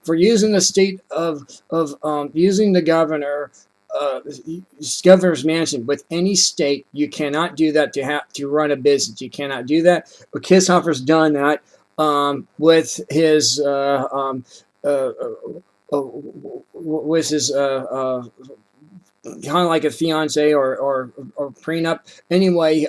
for using the state of using the governor's mansion with any state. You cannot do that to run a business. You cannot do that. But Kitzhaber's done that with his kind of like a fiance or prenup. Anyway,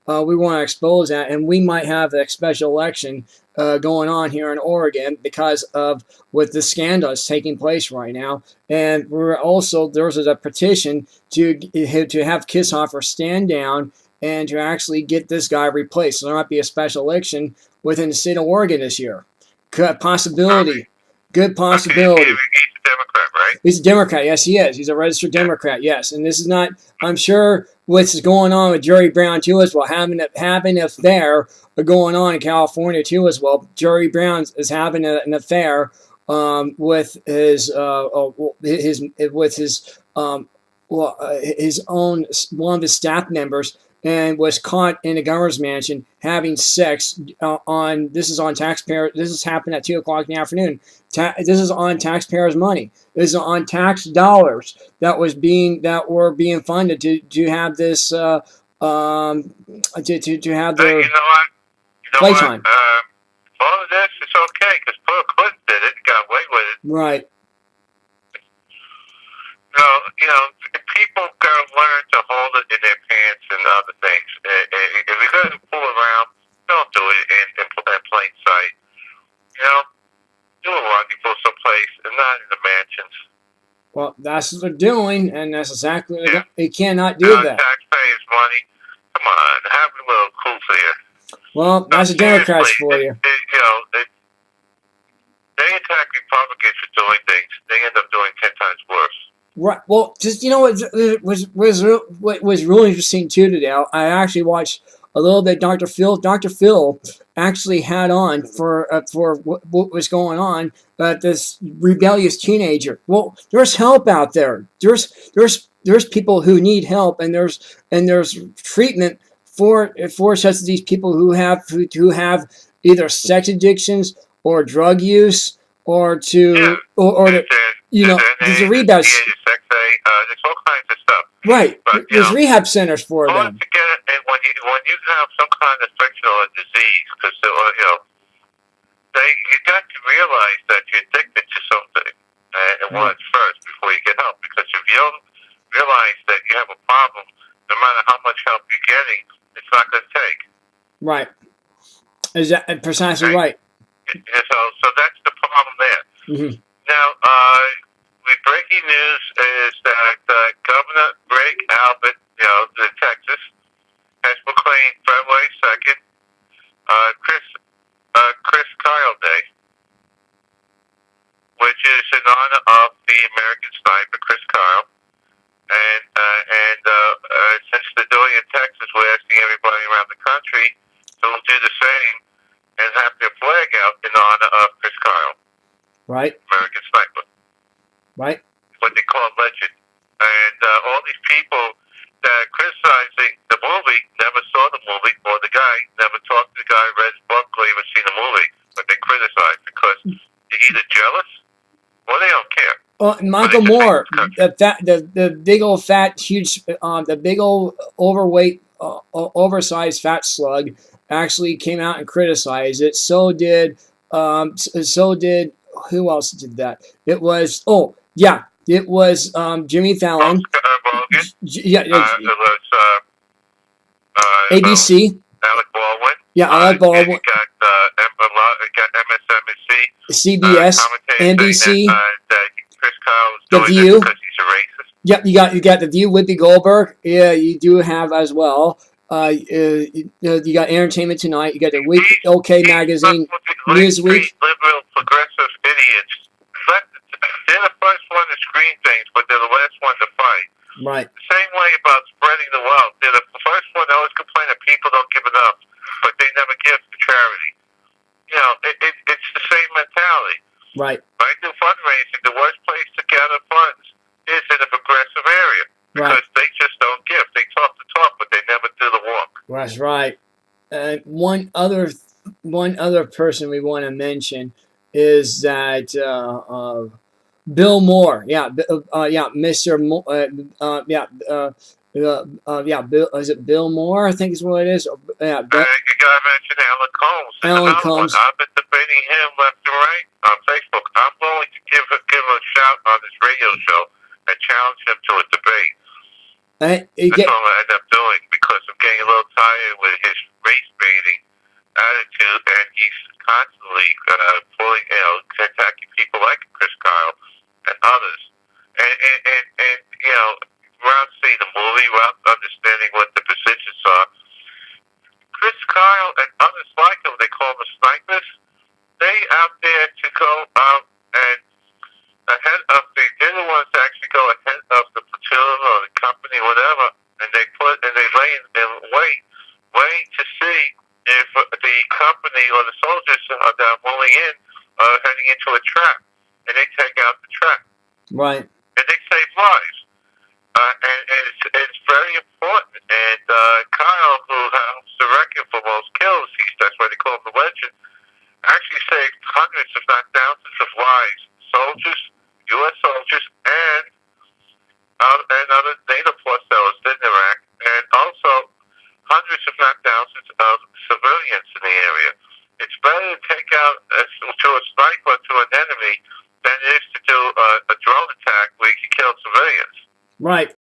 we want to expose that, and we might have a special election going on here in Oregon because of with the scandal that's taking place right now. And we're also there's a petition to have Kitzhaber stand down and to actually get this guy replaced. So there might be a special election within the state of Oregon this year. Good possibility. Good possibility. He's a Democrat, right? He's a Democrat. Yes, he is. He's a registered Democrat. Yes, and this is not. I'm sure what's going on with Jerry Brown too as well. Having an affair going on in California too as well. Jerry Brown is having an affair with his own one of his staff members, and was caught in a governor's mansion having sex this is on taxpayer. This has happened at 2:00 in the afternoon. This is on taxpayers' money. This is on tax dollars that were being funded to have this to have their playtime. All of this is okay because Bill Clinton did it and got away with it. Right. People gotta learn to hold it in their pants and other things. If you're gonna fool around, don't do it in plain sight. Do a rendezvous someplace and not in the mansions. Well, that's what they're doing, and that's exactly they cannot do that. Taxpayers' money. Come on, have a little cool here. Well, that's the Democrats for you. They attack Republicans for doing things. They end up doing 10 times worse. Right. Well, just what was really interesting too today. I actually watched a little bit. Dr. Phil actually had on for what was going on. This rebellious teenager. Well, there's help out there. There's people who need help, and there's treatment for such of these people who have either sex addictions or drug use or there's a rehab. There's all kinds of stuff. Right. But, there's rehab centers for them. And when you have some kind of fictional disease, because you got to realize that you're addicted to something and once first before you get help. Because if you don't realize that you have a problem, no matter how much help you're getting, it's not going to take. Right. Is that precisely right? So that's the problem there. Mm-hmm. Now, the breaking news is that Governor Greg Abbott, the Texas, has proclaimed February 2nd, Chris Kyle Day, which is in honor of the American sniper Chris Kyle. And since they're doing it in Texas, we're asking everybody around the country to do the same and have their flag out in honor of Chris Kyle. Right. American sniper. Right. What they call legend. And all these people that are criticizing the movie never saw the movie, or the guy never talked to the guy, read his book, or even seen the movie, but they criticize because they're either jealous or they don't care. Michael Moore, the big old fat, huge, the big old overweight, oversized fat slug, actually came out and criticized it. So did who else did that? It was Jimmy Fallon. It was ABC. Alec Baldwin. Yeah, Alec Baldwin. You got MSNBC. CBS, NBC. Chris Kyle was The doing View. because he's a racist. Yep, you got The View, Whoopi Goldberg. Yeah, you do have as well. You got Entertainment Tonight. You got the Week OK Magazine, Newsweek. Liberal, progressive idiots. They're the first one to screen things, but they're the last one to fight. Right. The same way about spreading the wealth. They're the first one to always complain that people don't give enough, but they never give to charity. It's the same mentality. Right. When I do fundraising, the worst place to gather funds is in a progressive area. Because they just don't give. They talk the talk, but they never do the walk. That's right. One other person we want to mention is that Bill Moore, Mr. Bill, is it Bill Moore? I think is what it is. Yeah, You got to mention Alan Combs. There's Alan another Combs. one. I've been debating him left and right on Facebook. I'm going to give a shout on this radio show and challenge him to a debate. That's what I'm going to end up doing because I'm getting a little tired with his race baiting attitude, and he's constantly attacking people like Chris Kyle and others. And without seeing the movie, without understanding what the positions are, Chris Kyle and others like him, they call them snipers, they out there to go out and they're the ones that actually go ahead of the platoon or the company, whatever, and they lay in wait to see if the company or the soldiers that are moving in are heading into a trap, and they take out the trap. Right. And they save lives. And it's very important. And Kyle, who helps the record for most kills, that's why they call him the legend, actually saved hundreds, if not thousands, of lives. Soldiers, U.S. soldiers, and other NATO force that was in Iraq, and also hundreds, if not thousands, of civilians in the area. It's better to take out to a sniper to an enemy than it is to do a drone attack where you can kill civilians. Right.